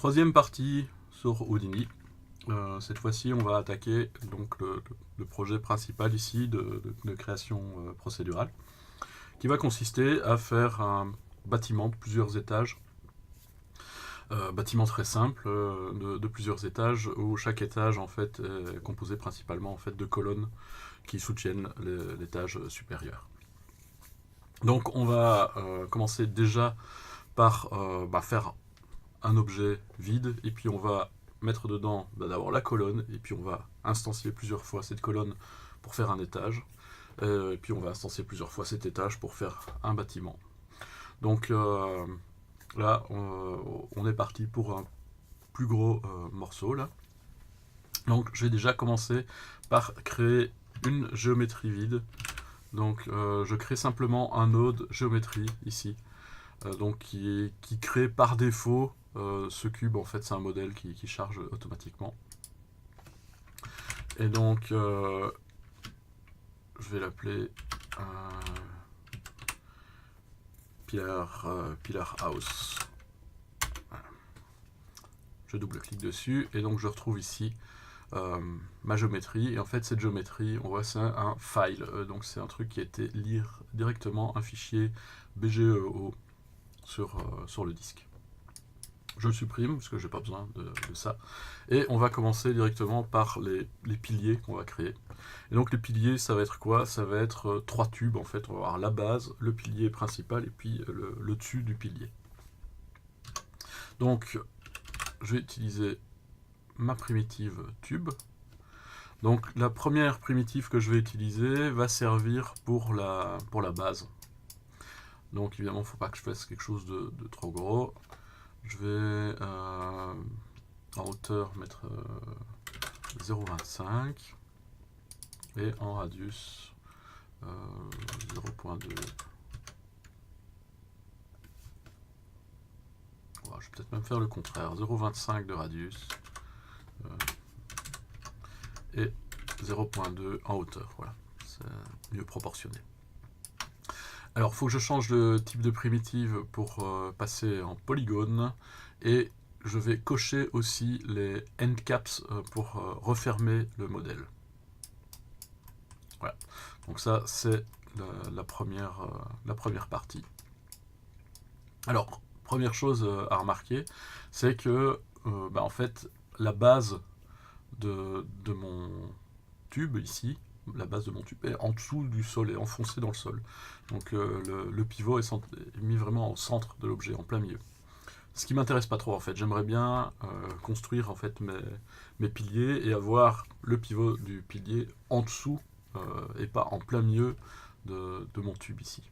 Troisième partie sur Houdini. Cette fois-ci, on va attaquer donc le projet principal ici de création procédurale, qui va consister à faire un bâtiment de plusieurs étages, bâtiment très simple de plusieurs étages, où chaque étage en fait est composé principalement en fait de colonnes qui soutiennent l'étage supérieur. Donc on va commencer déjà par faire un objet vide, et puis on va mettre dedans d'abord la colonne, et puis on va instancier plusieurs fois cette colonne pour faire un étage, et puis on va instancier plusieurs fois cet étage pour faire un bâtiment. Donc là, on est parti pour un plus gros morceau là. Donc je vais déjà commencer par créer une géométrie vide. Donc je crée simplement un node géométrie ici, donc qui crée par défaut ce cube. En fait c'est un modèle qui charge automatiquement. Et donc je vais l'appeler Pillar House. Voilà. Je double-clique dessus et donc je retrouve ici ma géométrie. Et en fait cette géométrie, on voit c'est un file, donc c'est un truc qui a été lire directement un fichier BGEO sur le disque. Je le supprime parce que j'ai pas besoin de ça. Et on va commencer directement par les piliers qu'on va créer. Et donc les piliers, ça va être quoi? Ça va être trois tubes en fait. On va avoir la base, le pilier principal et puis le dessus du pilier. Donc je vais utiliser ma primitive tube. Donc la première primitive que je vais utiliser va servir pour la base. Donc évidemment, il ne faut pas que je fasse quelque chose de trop gros. Je vais en hauteur mettre 0,25 et en radius 0,2. Voilà, je vais peut-être même faire le contraire, 0,25 de radius et 0,2 en hauteur. Voilà, c'est mieux proportionné. Alors, il faut que je change de type de primitive pour passer en polygone, et je vais cocher aussi les end caps pour refermer le modèle. Voilà, donc ça c'est la première partie. Alors, première chose à remarquer, c'est que en fait la base de mon tube ici, la base de mon tube est en dessous du sol, est enfoncée dans le sol. Donc le pivot est mis vraiment au centre de l'objet, en plein milieu. Ce qui m'intéresse pas trop en fait. J'aimerais bien construire en fait mes piliers et avoir le pivot du pilier en dessous et pas en plein milieu de mon tube ici.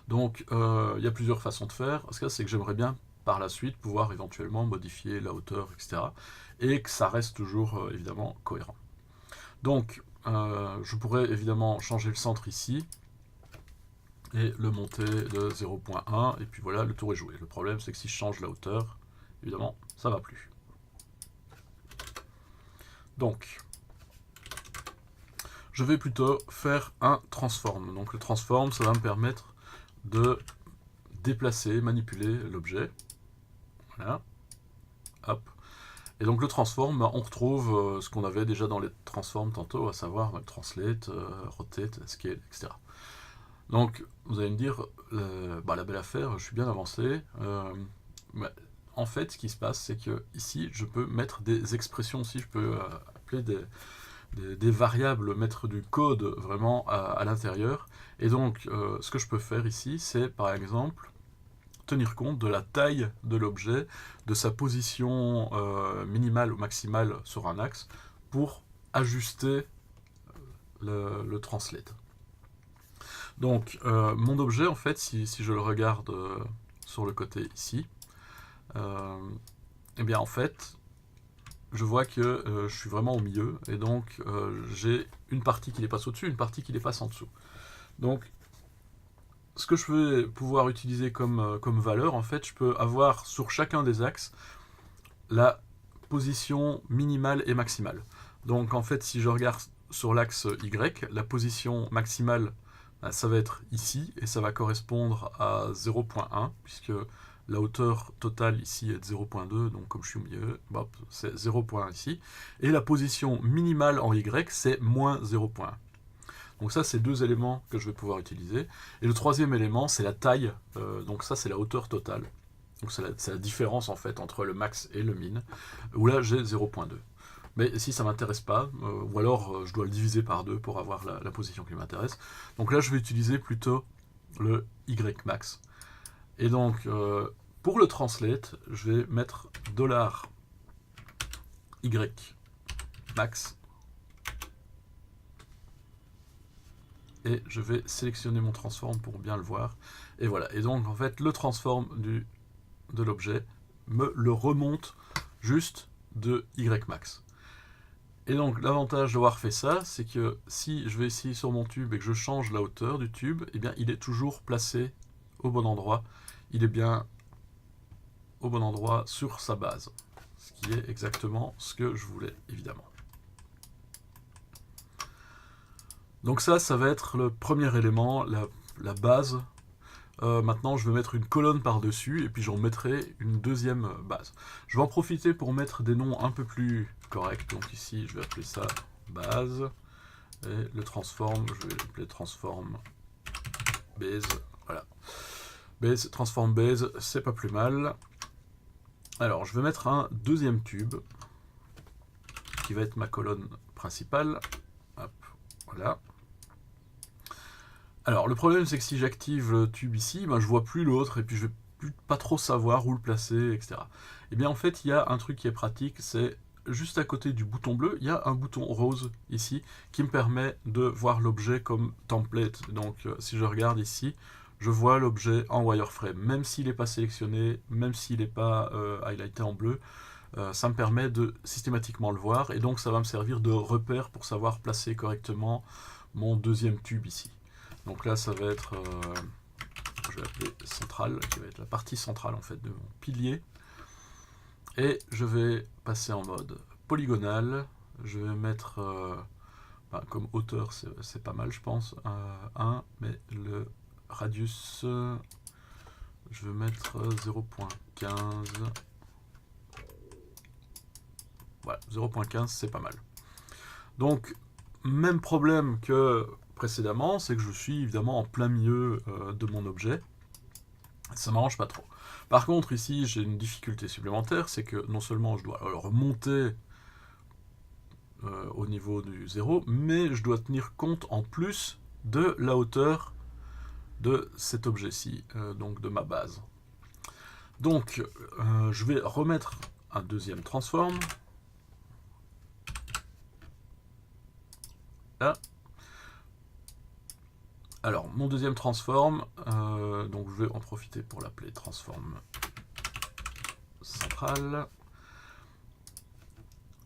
Donc il y a plusieurs façons de faire. Ce cas, c'est que j'aimerais bien par la suite pouvoir éventuellement modifier la hauteur, etc. Et que ça reste toujours évidemment cohérent. Donc je pourrais évidemment changer le centre ici et le monter de 0,1, et puis voilà, le tour est joué. Le problème c'est que si je change la hauteur, évidemment ça va plus. Donc je vais plutôt faire un transform. Donc le transform, ça va me permettre de déplacer, manipuler l'objet. Voilà. Hop. Et donc le transform, on retrouve ce qu'on avait déjà dans les transforms tantôt, à savoir translate, rotate, scale, etc. Donc vous allez me dire, la belle affaire, je suis bien avancé. En fait, ce qui se passe, c'est que ici, je peux mettre des expressions aussi, je peux appeler des variables, mettre du code vraiment à l'intérieur. Et donc, ce que je peux faire ici, c'est par exemple tenir compte de la taille de l'objet, de sa position minimale ou maximale sur un axe, pour ajuster le translate. Donc mon objet, en fait, si je le regarde sur le côté ici, et bien en fait, je vois que je suis vraiment au milieu, et donc j'ai une partie qui dépasse au-dessus, une partie qui dépasse en dessous. Donc ce que je vais pouvoir utiliser comme valeur, en fait, je peux avoir sur chacun des axes la position minimale et maximale. Donc en fait, si je regarde sur l'axe Y, la position maximale, ça va être ici, et ça va correspondre à 0,1, puisque la hauteur totale ici est de 0.2, donc comme je suis au milieu, c'est 0.1 ici. Et la position minimale en Y, c'est moins 0.1. Donc ça, c'est deux éléments que je vais pouvoir utiliser. Et le troisième élément, c'est la taille. Donc ça, c'est la hauteur totale. Donc c'est la différence en fait entre le max et le min, où là j'ai 0.2. Mais si ça ne m'intéresse pas, ou alors je dois le diviser par 2 pour avoir la position qui m'intéresse. Donc là je vais utiliser plutôt le Y max. Et donc pour le translate, je vais mettre $Y max. Et je vais sélectionner mon transform pour bien le voir. Et voilà. Et donc en fait le transform de l'objet me le remonte juste de Y max. Et donc l'avantage d'avoir fait ça, c'est que si je vais ici sur mon tube et que je change la hauteur du tube, eh bien il est toujours placé au bon endroit. Il est bien au bon endroit sur sa base. Ce qui est exactement ce que je voulais, évidemment. Donc ça va être le premier élément, la base. Maintenant, je vais mettre une colonne par-dessus et puis j'en mettrai une deuxième base. Je vais en profiter pour mettre des noms un peu plus corrects. Donc ici, je vais appeler ça base. Et le transform, je vais l'appeler transform base. Voilà. Base, transform base, c'est pas plus mal. Alors, je vais mettre un deuxième tube qui va être ma colonne principale. Hop, voilà. Alors, le problème, c'est que si j'active le tube ici, ben, je vois plus l'autre, et puis je vais plus pas trop savoir où le placer, etc. Et bien, en fait, il y a un truc qui est pratique, c'est juste à côté du bouton bleu, il y a un bouton rose ici, qui me permet de voir l'objet comme template. Donc, si je regarde ici, je vois l'objet en wireframe, même s'il n'est pas sélectionné, même s'il n'est pas highlighté en bleu, ça me permet de systématiquement le voir, et donc ça va me servir de repère pour savoir placer correctement mon deuxième tube ici. Donc là, ça va être, je vais l'appeler centrale, qui va être la partie centrale en fait de mon pilier. Et je vais passer en mode polygonal. Je vais mettre, comme hauteur, c'est pas mal, je pense, 1, mais le radius, je vais mettre 0.15. Voilà, 0.15, c'est pas mal. Donc, même problème que précédemment, c'est que je suis évidemment en plein milieu de mon objet. Ça m'arrange pas trop. Par contre, ici, j'ai une difficulté supplémentaire, c'est que non seulement je dois remonter au niveau du 0, mais je dois tenir compte en plus de la hauteur de cet objet-ci, donc de ma base. Donc, je vais remettre un deuxième transform. Là. Alors, mon deuxième transform, donc je vais en profiter pour l'appeler transform central.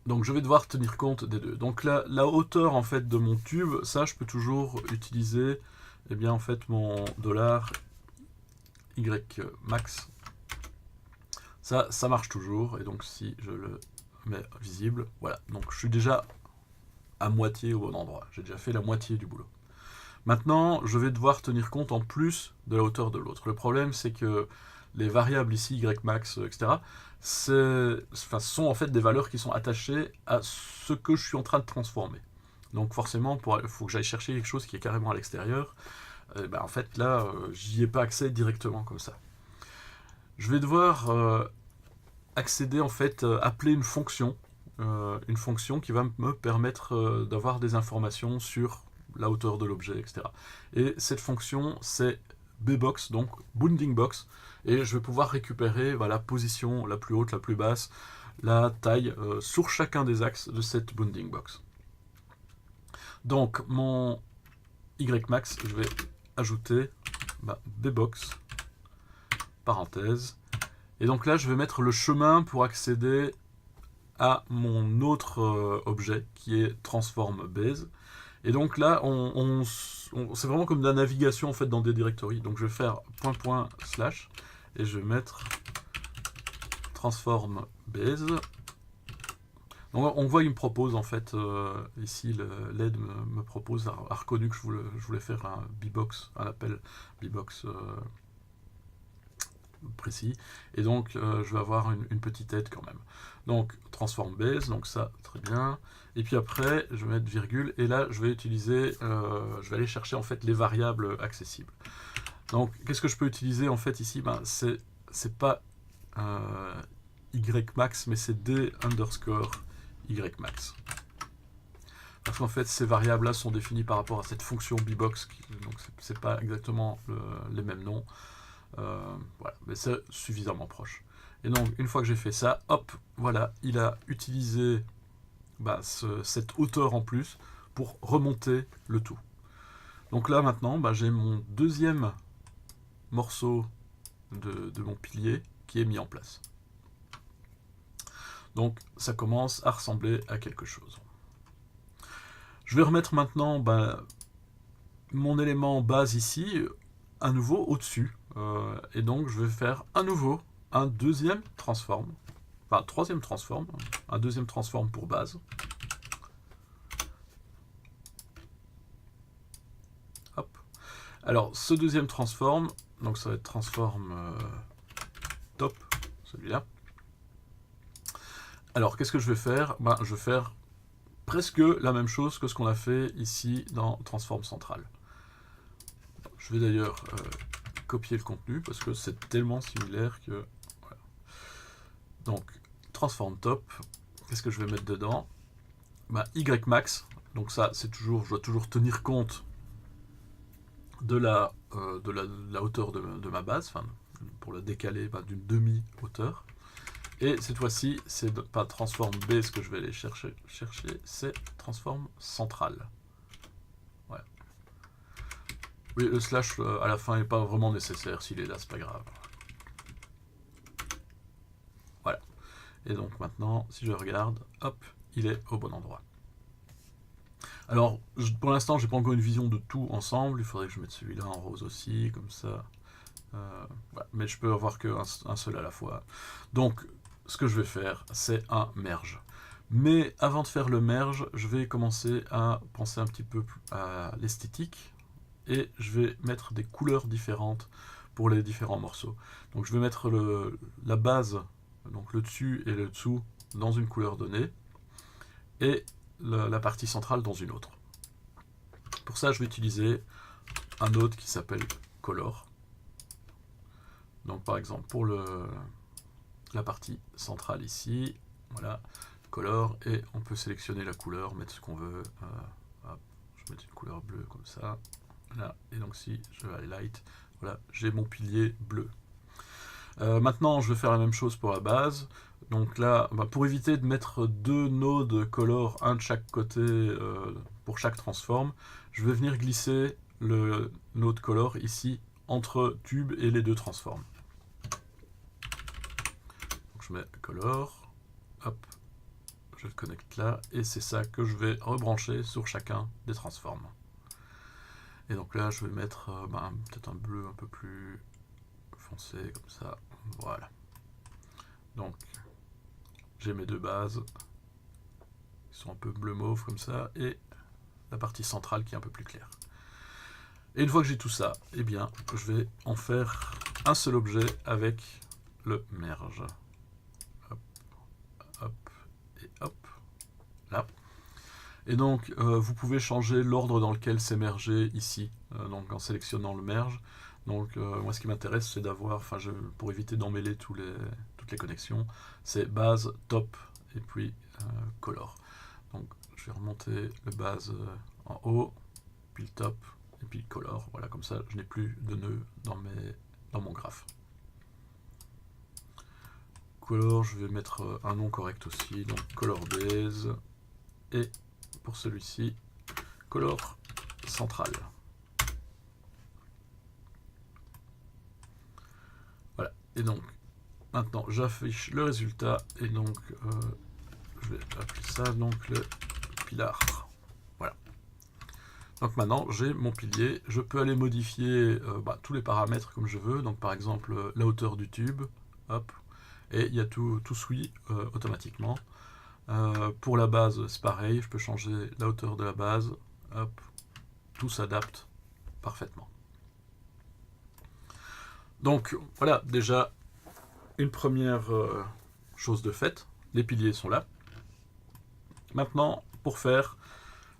Donc je vais devoir tenir compte des deux. Donc la hauteur en fait de mon tube, ça je peux toujours utiliser en fait mon $Y max. Ça marche toujours, et donc si je le mets visible, voilà. Donc je suis déjà à moitié au bon endroit. J'ai déjà fait la moitié du boulot. Maintenant, je vais devoir tenir compte en plus de la hauteur de l'autre. Le problème, c'est que les variables ici, Ymax, etc., sont en fait des valeurs qui sont attachées à ce que je suis en train de transformer. Donc forcément, il faut que j'aille chercher quelque chose qui est carrément à l'extérieur. En fait, là, j'y ai pas accès directement comme ça. Je vais devoir accéder, en fait, appeler une fonction qui va me permettre d'avoir des informations sur la hauteur de l'objet, etc. Et cette fonction, c'est bbox, donc bounding box, et je vais pouvoir récupérer la position la plus haute, la plus basse, la taille sur chacun des axes de cette bounding box. Donc mon Ymax, je vais ajouter bbox, parenthèse, et donc là je vais mettre le chemin pour accéder à mon autre objet qui est transform base. Et donc là, c'est vraiment comme de la navigation en fait dans des directories. Donc je vais faire // et je vais mettre transform base. Donc on voit, il me propose en fait ici l'aide me propose, a reconnu que je voulais faire un bbox, un appel bbox précis, et donc je vais avoir une petite aide quand même. Donc transform base, donc ça très bien, et puis après je vais mettre virgule, et là je vais utiliser, je vais aller chercher en fait les variables accessibles. Donc qu'est-ce que je peux utiliser en fait ici? C'est pas ymax, mais c'est d underscore ymax. Parce qu'en fait, ces variables-là sont définies par rapport à cette fonction bbox, donc c'est pas exactement les mêmes noms. Voilà, mais c'est suffisamment proche. Et donc, une fois que j'ai fait ça, hop, voilà, il a utilisé cette hauteur en plus pour remonter le tout. Donc là, maintenant, j'ai mon deuxième morceau de mon pilier qui est mis en place. Donc, ça commence à ressembler à quelque chose. Je vais remettre maintenant mon élément base ici, à nouveau au-dessus. Et donc je vais faire à nouveau un deuxième transform. Enfin, troisième transform. Un deuxième transform pour base. Hop. Alors, ce deuxième transform, donc ça va être transform top, celui-là. Alors, qu'est-ce que je vais faire? Je vais faire presque la même chose que ce qu'on a fait ici dans transform central. Je vais d'ailleurs copier le contenu parce que c'est tellement similaire que voilà. Donc transform top, qu'est-ce que je vais mettre dedans? Ymax, donc ça c'est toujours, je dois toujours tenir compte de la hauteur de ma base, pour le décaler d'une demi-hauteur. Et cette fois-ci, c'est pas transform base que je vais aller chercher, c'est transform central. Voilà. Oui, le slash à la fin n'est pas vraiment nécessaire, s'il est là, c'est pas grave. Voilà. Et donc maintenant, si je regarde, hop, il est au bon endroit. Alors, pour l'instant, j'ai pas encore une vision de tout ensemble. Il faudrait que je mette celui-là en rose aussi, comme ça. Voilà. Mais je peux avoir qu'un seul à la fois. Donc, ce que je vais faire, c'est un merge. Mais avant de faire le merge, je vais commencer à penser un petit peu à l'esthétique. Et je vais mettre des couleurs différentes pour les différents morceaux. Donc je vais mettre la base, donc le dessus et le dessous, dans une couleur donnée, et la partie centrale dans une autre. Pour ça, je vais utiliser un node qui s'appelle color. Donc par exemple, pour la partie centrale ici, voilà, color, et on peut sélectionner la couleur, mettre ce qu'on veut. Hop, je vais mettre une couleur bleue comme ça. Là, et donc si je highlight, voilà, j'ai mon pilier bleu. Maintenant, je vais faire la même chose pour la base. Donc là, pour éviter de mettre deux nodes color, un de chaque côté pour chaque transform, je vais venir glisser le node color ici entre tube et les deux transforms. Donc je mets color, hop, je le connecte là, et c'est ça que je vais rebrancher sur chacun des transforms. Et donc là, je vais mettre peut-être un bleu un peu plus foncé, comme ça. Voilà. Donc, j'ai mes deux bases, qui sont un peu bleu-mauve, comme ça, et la partie centrale qui est un peu plus claire. Et une fois que j'ai tout ça, eh bien, je vais en faire un seul objet avec le merge. Hop, hop, et hop, là. Et donc, vous pouvez changer l'ordre dans lequel c'est mergé ici, donc en sélectionnant le merge. Donc, moi, ce qui m'intéresse, c'est d'avoir, pour éviter d'emmêler toutes les connexions, c'est base, top, et puis color. Donc, je vais remonter le base en haut, puis le top, et puis le color. Voilà, comme ça, je n'ai plus de nœuds dans mon graphe. Color, je vais mettre un nom correct aussi, donc color base, et pour celui-ci, color central. Voilà, et donc maintenant j'affiche le résultat, et donc je vais appeler ça donc le pilar. Voilà. Donc maintenant j'ai mon pilier, je peux aller modifier tous les paramètres comme je veux, donc par exemple la hauteur du tube, hop, et il y a tout suit automatiquement. Pour la base, c'est pareil, je peux changer la hauteur de la base, hop, tout s'adapte parfaitement. Donc voilà, déjà une première chose de faite, les piliers sont là. Maintenant, pour faire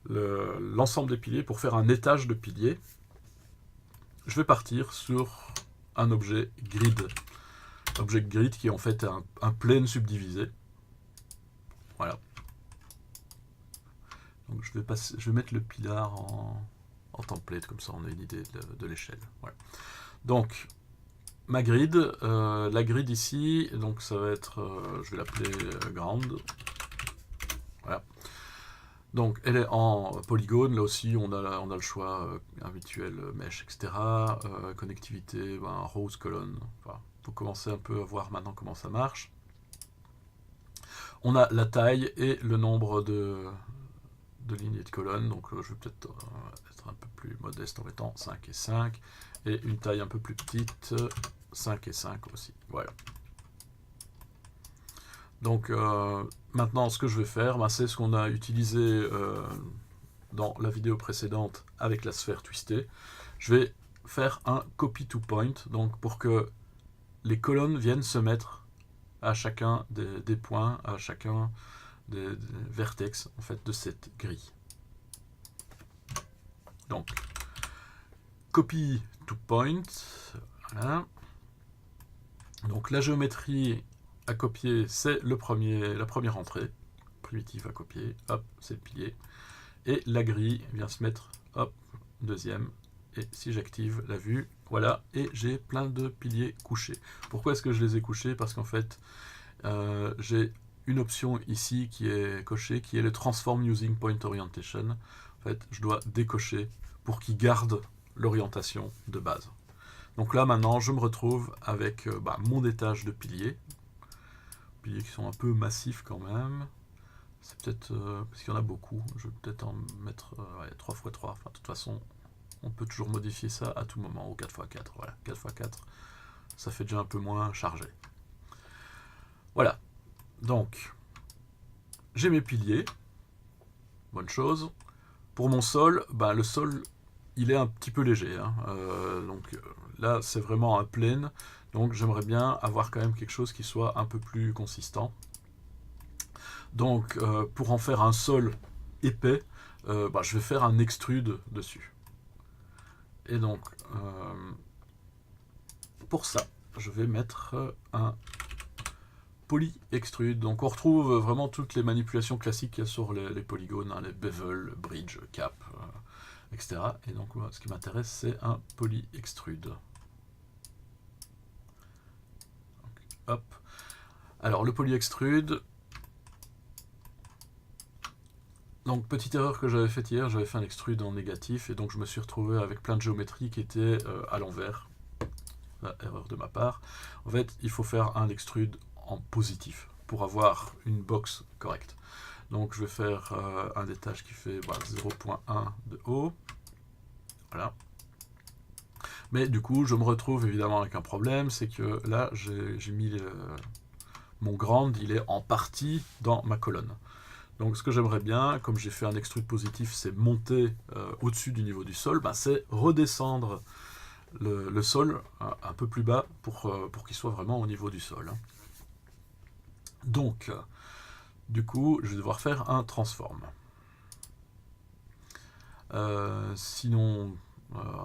l'ensemble des piliers, pour faire un étage de piliers, je vais partir sur un objet grid. Objet grid qui est en fait un plane subdivisé. Voilà. Donc je vais mettre le pilar en template, comme ça on a une idée de l'échelle. Voilà. Donc ma grid, la grid ici, donc ça va être, je vais l'appeler ground. Voilà. Donc elle est en polygone, là aussi on a le choix habituel, mesh, etc. Connectivité, rose, colonne. Enfin, faut commencer un peu à voir maintenant comment ça marche. On a la taille et le nombre de lignes et de colonnes, donc je vais peut-être être un peu plus modeste en mettant 5 et 5, et une taille un peu plus petite, 5 et 5 aussi. Voilà. Donc maintenant ce que je vais faire, c'est ce qu'on a utilisé dans la vidéo précédente avec la sphère twistée. Je vais faire un copy to point, donc pour que les colonnes viennent se mettre à chacun des points, à chacun des vertex en fait, de cette grille. Donc, copy to point, voilà. Donc la géométrie à copier, c'est la première entrée, primitive à copier, hop, c'est le pilier. Et la grille vient se mettre, hop, deuxième. Et si j'active la vue, voilà, et j'ai plein de piliers couchés. Pourquoi est-ce que je les ai couchés? Parce qu'en fait, j'ai une option ici qui est cochée, qui est le Transform Using Point Orientation. En fait, je dois décocher pour qu'il garde l'orientation de base. Donc là, maintenant, je me retrouve avec mon étage de piliers. Piliers qui sont un peu massifs quand même. C'est peut-être, parce qu'il y en a beaucoup, je vais peut-être en mettre 3x3. Enfin, de toute façon, on peut toujours modifier ça à tout moment, ou 4x4. Voilà, 4x4, ça fait déjà un peu moins chargé. Voilà. Donc, j'ai mes piliers. Bonne chose. Pour mon sol, le sol, il est un petit peu léger. Hein. Donc là, c'est vraiment un plane. Donc j'aimerais bien avoir quand même quelque chose qui soit un peu plus consistant. Donc pour en faire un sol épais, je vais faire un extrude dessus. Et donc, pour ça, je vais mettre un poly-extrude. Donc on retrouve vraiment toutes les manipulations classiques qu'il y a sur les polygones, hein, les bevel, bridge, cap, etc. Et donc ce qui m'intéresse, c'est un poly-extrude. Hop. Alors le poly-extrude. Donc petite erreur que j'avais faite hier, j'avais fait un extrude en négatif et donc je me suis retrouvé avec plein de géométrie qui était à l'envers. Erreur de ma part. En fait, il faut faire un extrude en positif pour avoir une box correcte. Donc je vais faire un étage qui fait 0.1 de haut. Voilà. Mais du coup, je me retrouve évidemment avec un problème, c'est que là, j'ai mis mon grand, il est en partie dans ma colonne. Donc ce que j'aimerais bien, comme j'ai fait un extrude positif, c'est monter au-dessus du niveau du sol, c'est redescendre le sol un peu plus bas pour qu'il soit vraiment au niveau du sol. Hein. Donc, du coup, je vais devoir faire un transform. Sinon,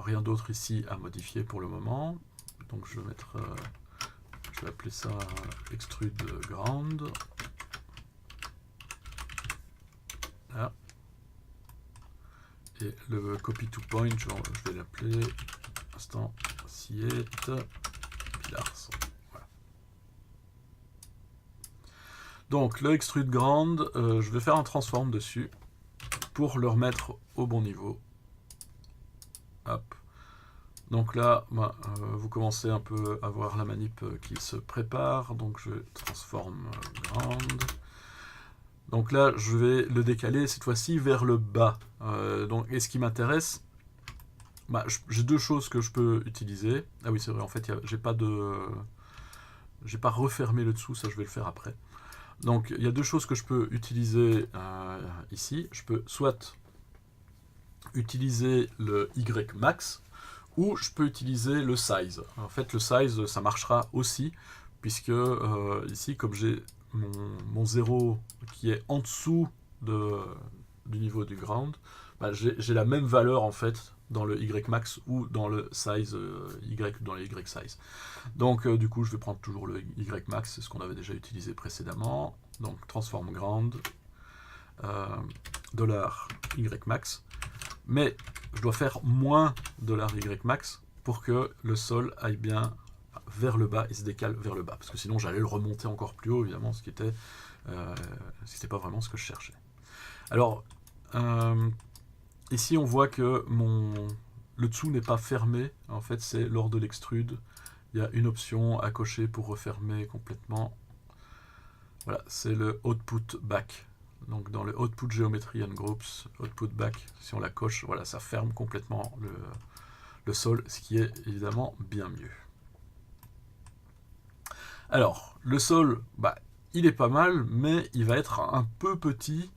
rien d'autre ici à modifier pour le moment. Donc je vais mettre, je vais appeler ça extrude ground. Là. Et le copy to point, je vais l'appeler instantiate pillars. Voilà. Donc le extrude ground, je vais faire un transform dessus pour le remettre au bon niveau. Hop. Donc là, vous commencez un peu à voir la manip qui se prépare. Donc je transforme ground. Donc là, je vais le décaler cette fois-ci vers le bas. Et ce qui m'intéresse, j'ai deux choses que je peux utiliser. Ah oui, c'est vrai, en fait, j'ai pas refermé le dessous, ça je vais le faire après. Donc il y a deux choses que je peux utiliser ici. Je peux soit utiliser le Y max, ou je peux utiliser le size. En fait, le size, ça marchera aussi, puisque ici, comme j'ai mon 0 qui est en dessous du niveau du ground, bah, j'ai la même valeur en fait dans le YMax ou dans le size Y, dans le YSize. Donc du coup, je vais prendre toujours le YMax, c'est ce qu'on avait déjà utilisé précédemment. Donc transform ground, $YMax, mais je dois faire moins $YMax pour que le sol aille bien vers le bas et se décale vers le bas, parce que sinon j'allais le remonter encore plus haut, évidemment, ce qui était pas vraiment ce que je cherchais. Alors ici on voit que le dessous n'est pas fermé, en fait c'est lors de l'extrude, il y a une option à cocher pour refermer complètement. Voilà, c'est le output back. Donc dans le output geometry and groups, output back, si on la coche, voilà, ça ferme complètement le sol, ce qui est évidemment bien mieux. Alors, le sol, bah, il est pas mal, mais il va être un peu petit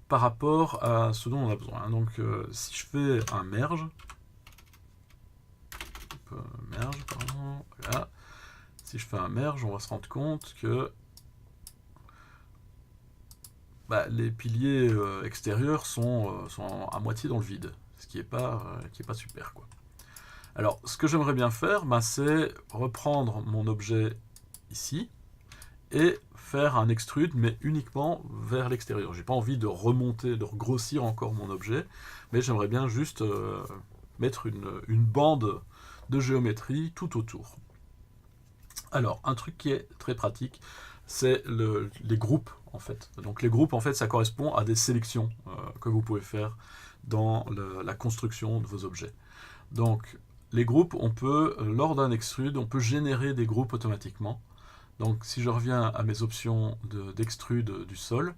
par rapport à ce dont on a besoin. Donc si je fais un merge, voilà. Si je fais un merge, on va se rendre compte que bah, les piliers extérieurs sont à moitié dans le vide, ce qui n'est pas super, quoi. Alors, ce que j'aimerais bien faire, bah, c'est reprendre mon objet ici et faire un extrude, mais uniquement vers l'extérieur. J'ai pas envie de remonter, de regrossir encore mon objet, mais j'aimerais bien juste mettre une bande de géométrie tout autour. Alors, un truc qui est très pratique, c'est les groupes, en fait. Donc les groupes, en fait, ça correspond à des sélections que vous pouvez faire dans la construction de vos objets. Donc, les groupes, on peut, lors d'un extrude, on peut générer des groupes automatiquement. Donc, si je reviens à mes options d'extrude du sol,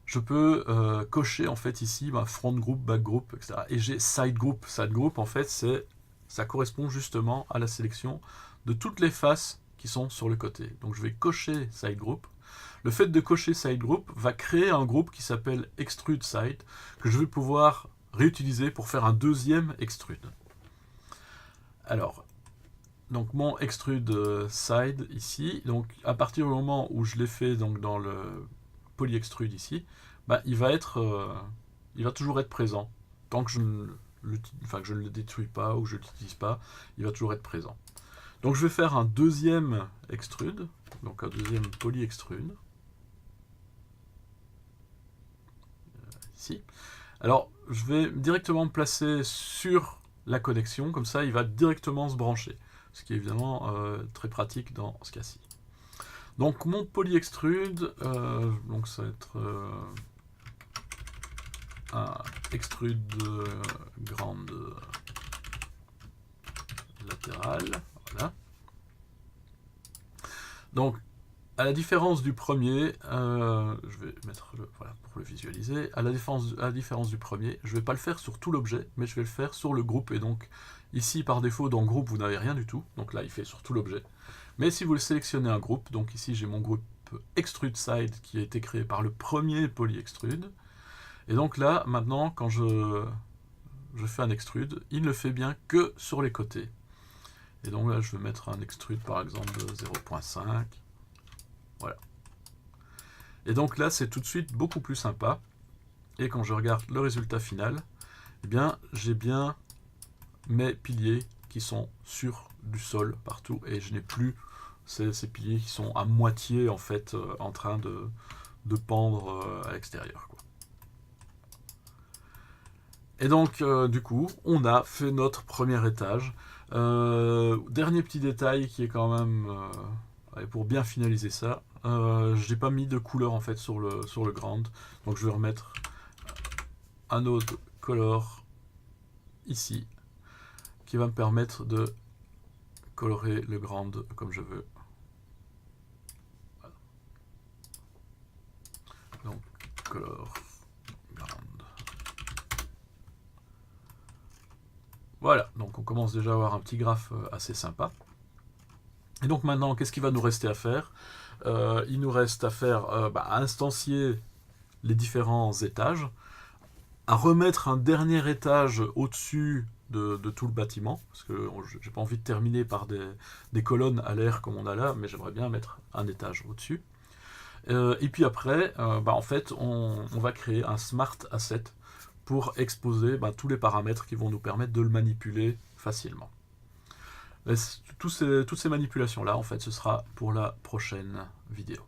je peux cocher, en fait, ici, front group, back group, etc. Et j'ai side group. Side group, en fait, ça correspond justement à la sélection de toutes les faces qui sont sur le côté. Donc je vais cocher side group. Le fait de cocher side group va créer un groupe qui s'appelle extrude side, que je vais pouvoir réutiliser pour faire un deuxième extrude. Alors, donc mon extrude side ici, donc à partir du moment où je l'ai fait donc dans le poly extrude ici, bah, il va toujours être présent tant que je ne le détruis pas ou que je ne l'utilise pas, il va toujours être présent. Donc je vais faire un deuxième extrude, donc un deuxième poly extrude. Ici. Alors je vais directement me placer sur la connexion, comme ça il va directement se brancher, ce qui est évidemment très pratique dans ce cas-ci. Donc mon poly extrude, donc ça va être un extrude grande latérale. Voilà. Donc, à la différence du premier, je vais mettre voilà, pour le visualiser, à la différence du premier, je ne vais pas le faire sur tout l'objet, mais je vais le faire sur le groupe. Et donc, ici, par défaut, dans groupe, vous n'avez rien du tout. Donc là, il fait sur tout l'objet. Mais si vous le sélectionnez un groupe, donc ici, j'ai mon groupe Extrude Side qui a été créé par le premier poly extrude. Et donc là, maintenant, quand je fais un extrude, il ne le fait bien que sur les côtés. Et donc là, je vais mettre un extrude par exemple de 0.5. Voilà. Et donc là, c'est tout de suite beaucoup plus sympa. Et quand je regarde le résultat final, eh bien, j'ai bien mes piliers qui sont sur du sol partout. Et je n'ai plus ces piliers qui sont à moitié en fait en train de pendre à l'extérieur, quoi. Et donc, du coup, on a fait notre premier étage. Dernier petit détail qui est quand même, pour bien finaliser ça, je n'ai pas mis de couleur en fait sur le ground. Donc je vais remettre un autre color ici, qui va me permettre de colorer le ground comme je veux. Voilà. Donc, color ground. Voilà, donc on commence déjà à avoir un petit graphe assez sympa. Et donc maintenant, qu'est-ce qu'il va nous rester à faire? Il nous reste à faire, à instancier les différents étages, à remettre un dernier étage au-dessus de tout le bâtiment, parce que j'ai pas envie de terminer par des colonnes à l'air comme on a là, mais j'aimerais bien mettre un étage au-dessus. Et puis après, en fait, on va créer un smart asset pour exposer tous les paramètres qui vont nous permettre de le manipuler facilement. Toutes ces manipulations-là, en fait, ce sera pour la prochaine vidéo.